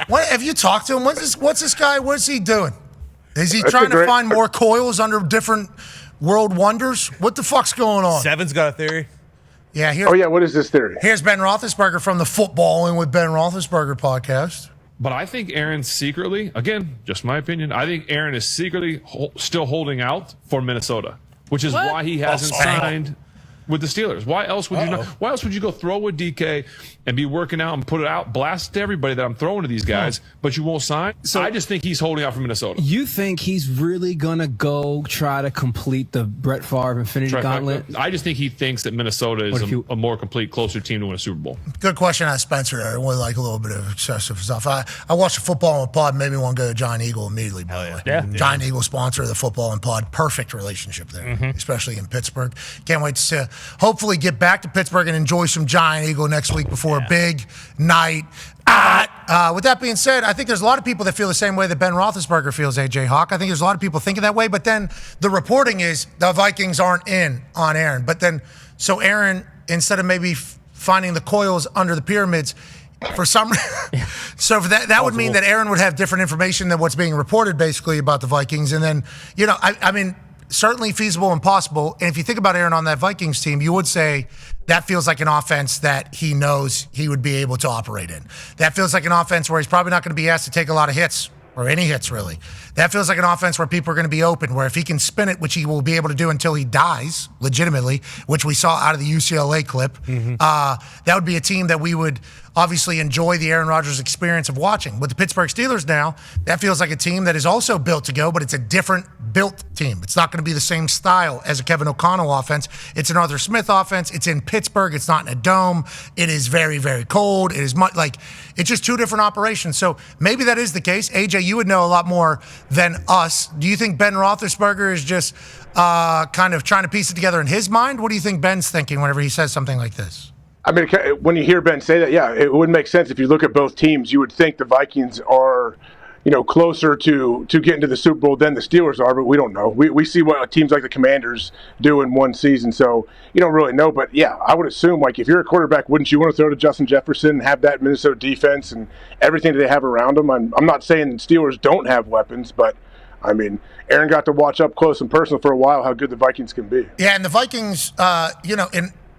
What, have you talked to him? What's this guy? What's he doing? Is he trying to find more coils under different world wonders? What the fuck's going on? Seven's got a theory. Yeah. What is this theory? Here's Ben Roethlisberger from the Footballing with Ben Roethlisberger podcast. But I think Aaron secretly, again, just my opinion, I think Aaron is secretly still holding out for Minnesota, which is why he hasn't signed with the Steelers. Why else would you not? Why else would you go throw with DK and be working out and put it out, blast to everybody that I'm throwing to these guys, but you won't sign? So I just think he's holding out for Minnesota. You think he's really gonna go try to complete the Brett Favre Infinity Gauntlet? I just think he thinks that Minnesota is a more complete, closer team to win a Super Bowl. Good question on Spencer there. With like a little bit of excessive stuff. I watched the Football and Pod, made me want to go to Giant Eagle immediately. By the way. Yeah. Giant Eagle sponsor of the Football and Pod. Perfect relationship there, especially in Pittsburgh. Can't wait to hopefully get back to Pittsburgh and enjoy some Giant Eagle next week before a big night. With that being said, I think there's a lot of people that feel the same way that Ben Roethlisberger feels, AJ Hawk. I think there's a lot of people thinking that way, but then the reporting is the Vikings aren't in on Aaron. But then, so Aaron, instead of maybe finding the coils under the pyramids, for some so for that would mean that Aaron would have different information than what's being reported basically about the Vikings. And then, I mean, certainly feasible and possible. And if you think about Aaron on that Vikings team, you would say that feels like an offense that he knows he would be able to operate in. That feels like an offense where he's probably not going to be asked to take a lot of hits, or any hits really. That feels like an offense where people are going to be open, where if he can spin it, which he will be able to do until he dies, legitimately, which we saw out of the UCLA clip, that would be a team that we would obviously enjoy the Aaron Rodgers experience of watching. With the Pittsburgh Steelers now, that feels like a team that is also built to go, but it's a different built team. It's not going to be the same style as a Kevin O'Connell offense. It's an Arthur Smith offense. It's in Pittsburgh. It's not in a dome. It is very, very cold. It is it's just two different operations. So maybe that is the case. AJ, you would know a lot more than us. Do you think Ben Roethlisberger is just kind of trying to piece it together in his mind? What do you think Ben's thinking whenever he says something like this? I mean, when you hear Ben say that, yeah, it would make sense. If you look at both teams, you would think the Vikings are, closer to getting to the Super Bowl than the Steelers are, but we don't know. We see what teams like the Commanders do in one season, so you don't really know. But yeah, I would assume, like, if you're a quarterback, wouldn't you want to throw to Justin Jefferson and have that Minnesota defense and everything that they have around them? I'm not saying the Steelers don't have weapons, but I mean, Aaron got to watch up close and personal for a while how good the Vikings can be. Yeah, and the Vikings,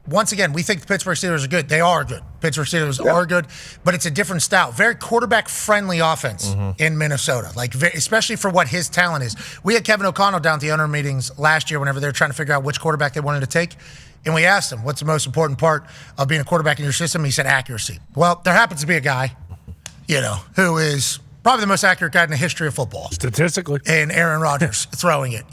once again, we think the Pittsburgh Steelers are good. They are good. Pittsburgh Steelers are good, but it's a different style. Very quarterback-friendly offense in Minnesota, especially for what his talent is. We had Kevin O'Connell down at the owner meetings last year whenever they were trying to figure out which quarterback they wanted to take, and we asked him, what's the most important part of being a quarterback in your system? He said accuracy. Well, there happens to be a guy, who is probably the most accurate guy in the history of football. Statistically. And Aaron Rodgers throwing it,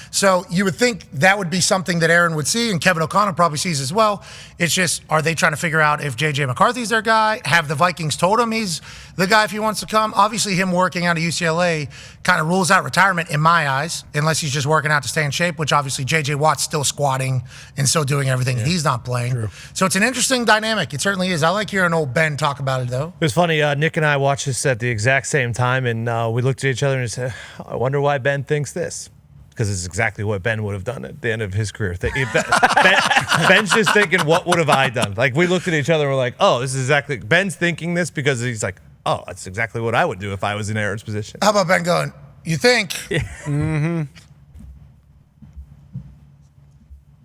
So you would think that would be something that Aaron would see, and Kevin O'Connell probably sees as well. It's just, are they trying to figure out if J.J. McCarthy's their guy? Have the Vikings told him he's the guy if he wants to come? Obviously, him working out of UCLA kind of rules out retirement in my eyes, unless he's just working out to stay in shape, which obviously J.J. Watt's still squatting and still doing everything. Yeah. He's not playing. True. So it's an interesting dynamic. It certainly is. I like hearing old Ben talk about it, though. It was funny. Nick and I watched this at the exact same time, and we looked at each other and said, I wonder why Ben thinks this. Because it's exactly what Ben would have done at the end of his career. Ben's just thinking, what would have I done? Like, we looked at each other and we're like, oh, this is exactly... Ben's thinking this because he's like, oh, that's exactly what I would do if I was in Aaron's position. How about Ben going, you think?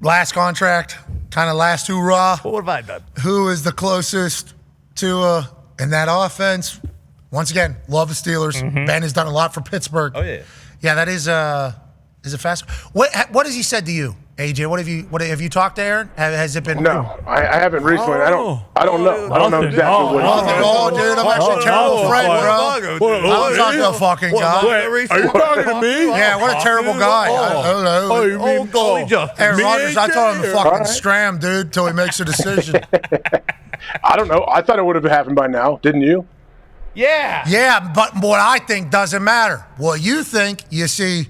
Last contract, kind of last hoorah. What would have I done? Who is the closest to in that offense? Once again, love the Steelers. Ben has done a lot for Pittsburgh. Oh, yeah. Yeah, that is a fast. What has he said to you, AJ? What have you talked to Aaron? Has it been? No, I haven't recently. I don't know. I don't know exactly what. Oh, dude, I'm actually a terrible friend, bro. I'm not the fucking guy. Are you talking to me? Yeah, what a terrible guy. I don't know. Oh, you mean Aaron Rodgers? I told him to fucking scram, dude, till he makes a decision. I don't know. I thought it would have happened by now. Didn't you? Yeah. Yeah, but what I think doesn't matter. What you think, you see,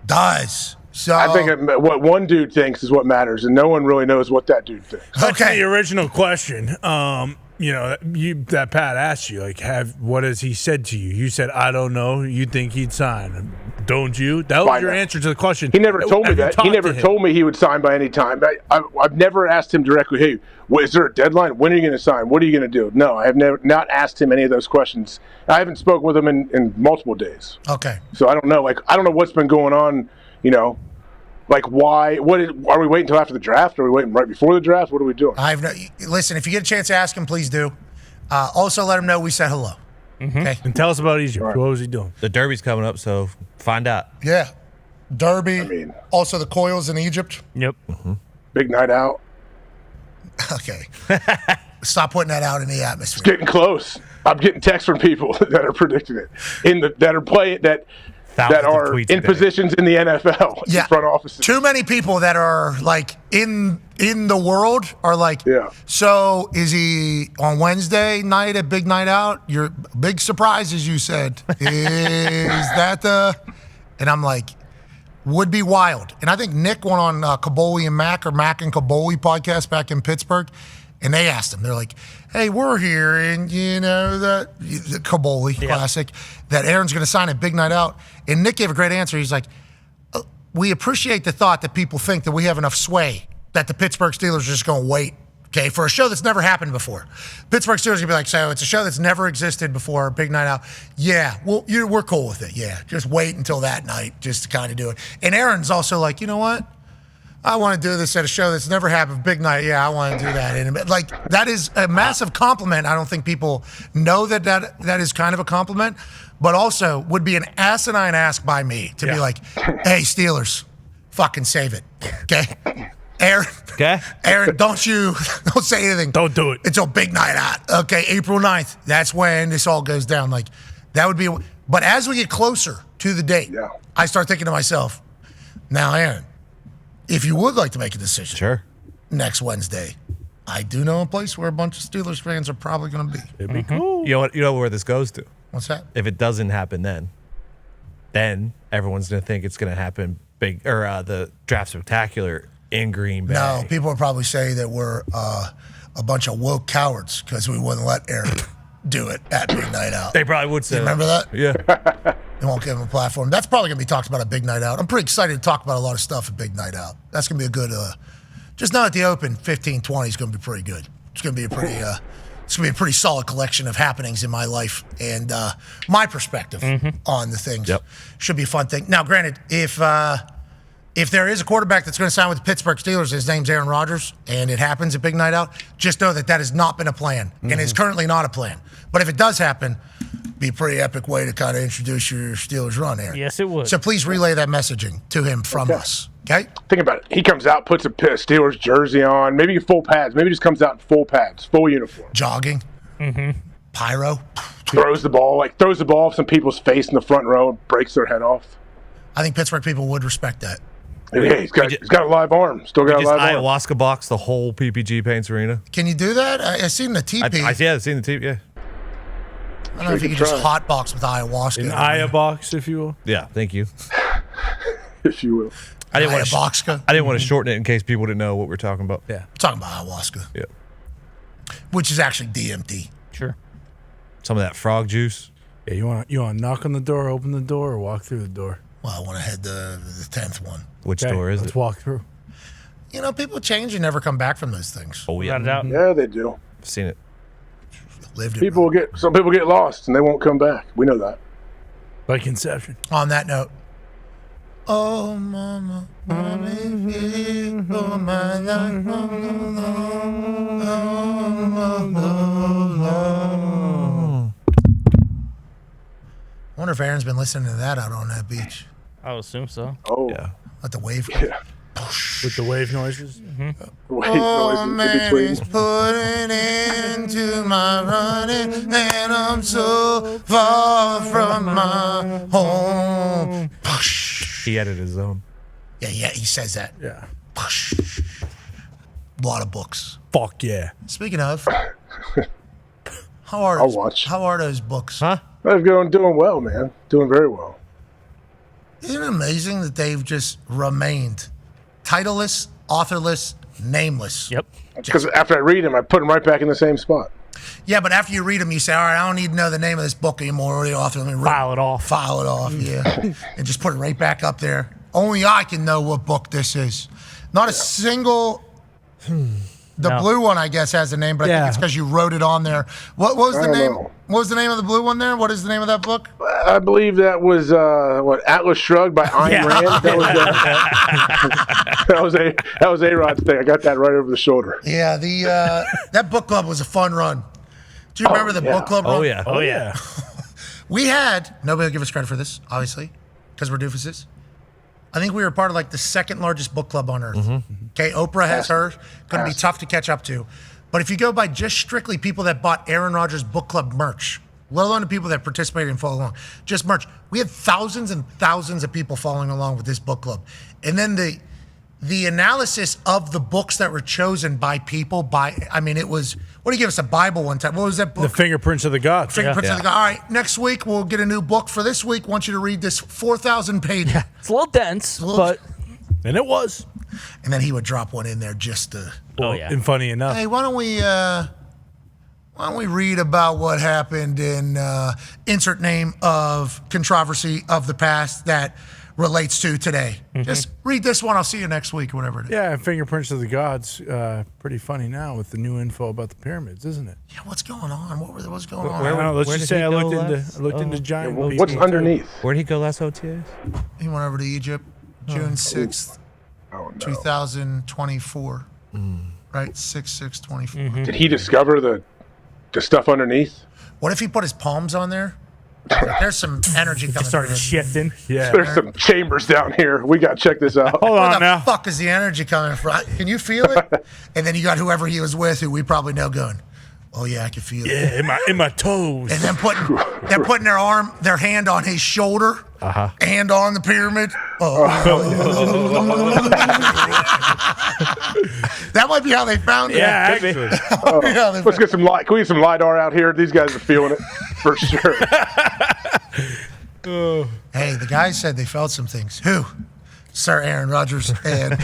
does. So I think what one dude thinks is what matters, and no one really knows what that dude thinks. That's the original question. that Pat asked you, like, what has he said to you? You said, I don't know. You think he'd sign? Don't you? That was your answer to the question. He never told me that. He never told me he would sign by any time. I've never asked him directly, hey, is there a deadline? When are you going to sign? What are you going to do? No, I have not asked him any of those questions. I haven't spoken with him in multiple days. Okay. So I don't know. I don't know what's been going on, why? Are we waiting until after the draft? Are we waiting right before the draft? What are we doing? Listen, if you get a chance to ask him, please do. Also, let him know we said hello. Mm-hmm. Okay. And tell us about Egypt. Right. What was he doing? The Derby's coming up, so find out. Yeah. Derby. Also the coils in Egypt. Yep. Mm-hmm. Big night out. Okay. Stop putting that out in the atmosphere. It's getting close. I'm getting texts from people that are predicting it. That are in positions in the NFL, in front offices. Too many people that are in the world are so is he on Wednesday night at Big Night Out? Your big surprise, as you said. Is that and I'm like, would be wild. And I think Nick went on Kaboli and Mac or Mac and Kaboli podcast back in Pittsburgh. And they asked him, they're like, hey, we're here, and the Kaboli classic, that Aaron's going to sign at Big Night Out. And Nick gave a great answer. He's like, we appreciate the thought that people think that we have enough sway, that the Pittsburgh Steelers are just going to wait, okay, for a show that's never happened before. Pittsburgh Steelers are going to be like, so it's a show that's never existed before, Big Night Out. Yeah, well, we're cool with it, yeah. Just wait until that night just to kind of do it. And Aaron's also like, you know what? I want to do this at a show that's never happened. Big night, yeah, I want to do that. And that is a massive compliment. I don't think people know that is kind of a compliment, but also would be an asinine ask by me to be like, hey, Steelers, fucking save it, okay? Aaron, don't say anything. Don't do it until Big Night Out. Okay, April 9th. That's when this all goes down. That would be. But as we get closer to the date, I start thinking to myself, now, Aaron, if you would like to make a decision next Wednesday, I do know a place where a bunch of Steelers fans are probably going to be. It'd be cool. You know where this goes to? What's that? If it doesn't happen then everyone's going to think it's going to happen the draft spectacular in Green Bay. No, people would probably say that we're a bunch of woke cowards because we wouldn't let Aaron do it at Big Night Out. They probably would say you remember that? Yeah. They won't give him a platform. That's probably going to be talked about at Big Night Out. I'm pretty excited to talk about a lot of stuff at Big Night Out. That's going to be a good, just not at the open, 15-20 is going to be pretty good. It's going to be a pretty solid collection of happenings in my life and my perspective on the things. Yep. Should be a fun thing. Now, granted, if there is a quarterback that's going to sign with the Pittsburgh Steelers, his name's Aaron Rodgers, and it happens at Big Night Out, just know that has not been a plan and is currently not a plan. But if it does happen, be a pretty epic way to kind of introduce your Steelers run, Aaron. Yes, it would. So please relay that messaging to him from us, okay? Think about it. He comes out, puts a Steelers jersey on, maybe full pads. Maybe just comes out in full pads, full uniform. Jogging. Pyro. Throws the ball off some people's face in the front row and breaks their head off. I think Pittsburgh people would respect that. Yeah, he's got a live arm. Still got a live arm. Ayahuasca box the whole PPG Paints arena. Can you do that? I've seen the TP. I've seen the TP, yeah. I don't know if you can just hot box with ayahuasca. An ayabox, if you will. Yeah, thank you. If you will. I didn't want to shorten it in case people didn't know what we're talking about. Yeah. I'm talking about ayahuasca. Yeah. Which is actually DMT. Sure. Some of that frog juice. Yeah, you want to knock on the door, open the door, or walk through the door? Well, I want to head the 10th one. Which door is let's it? Walk through. People change and never come back from those things. Oh, yeah. Yeah, they do. I've seen it. Some people get lost and they won't come back. We know that. Like Inception. On that note, oh, mama, mommy, oh, my life, I wonder if Aaron's been listening to that out on that beach. I would assume so. Oh. Yeah. Let the wave. Yeah. With the wave noises? Wave Oh, noises man, in between. it's putting into my running, and I'm so far from my home. He edited his own. Yeah, he says that. Yeah. A lot of books. Fuck yeah. Speaking of, how are those books? Huh? I'm doing well, man. Doing very well. Isn't it amazing that they've just remained titleless, authorless, nameless? Yep. Because after I read them, I put them right back in the same spot. Yeah, but after you read them, you say, all right, I don't need to know the name of this book anymore or the author. Let me File it off. File it off, yeah. And just put it right back up there. Only I can know what book this is. Not a single... The blue one, I guess, has a name, but I think it's because you wrote it on there. What was the name? What was the name of the blue one there? What is the name of that book? I believe that was Atlas Shrugged by Ayn Rand. That was A-Rod's thing. I got that right over the shoulder. Yeah, that book club was a fun run. Do you remember the book club run? Oh yeah. We had, nobody will give us credit for this, obviously, because we're doofuses. I think we were part of like the second largest book club on earth. Okay, Oprah has hers. Going to be tough to catch up to. But if you go by just strictly people that bought Aaron Rodgers book club merch, let alone the people that participated and followed along, just merch, we had thousands and thousands of people following along with this book club. And then the analysis of the books that were chosen by people, it was, what did you give us, a Bible one time? What was that book? The Fingerprints of the Gods. Fingerprints of the Gods. All right, next week we'll get a new book for this week. Want you to read this 4,000 page. It's a little dense, but... And it was. And then he would drop one in there just to... And funny enough. Hey, why don't we read about what happened in insert name of controversy of the past that relates to today. Just read this one. I'll see you next week, whatever it is. Yeah, Fingerprints of the Gods, pretty funny now with the new info about the pyramids, isn't it? Yeah, what's going on? What's going on? I don't know. Let's where just did say he I go looked into giant. What's underneath? Where'd he go last OTAs? He went over to Egypt June 6th, 2024. Right? 6/6/24. Did he discover the stuff underneath? What if he put his palms on there? There's some energy coming Started through. shifting. Yeah. There's some chambers down here. We got to check this out. Hold Where on the now. fuck is the energy coming from? Can you feel it? And then you got whoever he was with, who we probably know, going, "Oh yeah, I can feel it." Yeah, in my toes. And then putting their hand on his shoulder, and on the pyramid. That might be how they found it. Yeah, actually. Let's get some light. Can we get some LiDAR out here? These guys are feeling it for sure. Hey, the guys said they felt some things. Who? Sir Aaron Rodgers and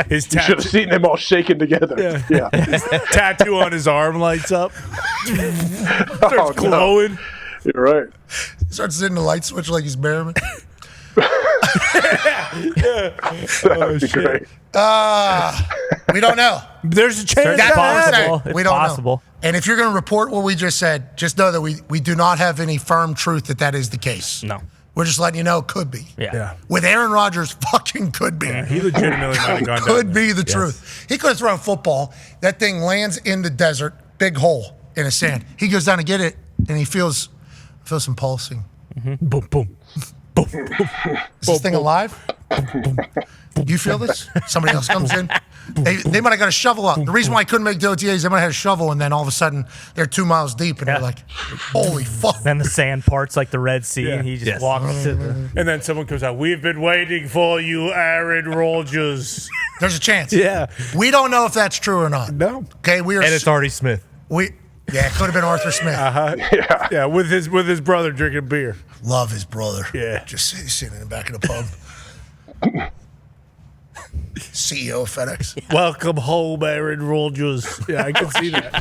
His You should have seen them all shaking together. Yeah. tattoo on his arm lights up. Oh, Glowing. no. You're right. starts hitting the light switch like he's Merriman. That'd be great. We don't know. There's a chance That's that all I'm happens. saying. It's We don't possible. know. And if you're going to report what we just said, just know that we do not have any firm truth that that is the case. No. We're just letting you know it could be. Yeah. With Aaron Rodgers, fucking could be. He legitimately might have gone down Could there. be the truth. He could have thrown football. That thing lands in the desert, big hole in the sand. He goes down to get it, and he feels some pulsing. Boom, boom. Boom, boom. Is this thing alive? You feel this? Somebody else comes in. They might have got a shovel out. The reason why I couldn't make the OTAs, they might have had a shovel, and then all of a sudden they're 2 miles deep, and they're like, holy fuck. Then the sand parts like the Red Sea, and he just walks to the... And then someone comes out, we've been waiting for you, Aaron Rodgers. There's a chance. Yeah. We don't know if that's true or not. No. Okay, we are. And it's Artie Smith. Yeah, it could have been Arthur Smith. Yeah, with his brother drinking beer. Love his brother. Yeah. Just sitting in the back of the pub. CEO of FedEx. Welcome home, Aaron Rodgers. Yeah, I can see that.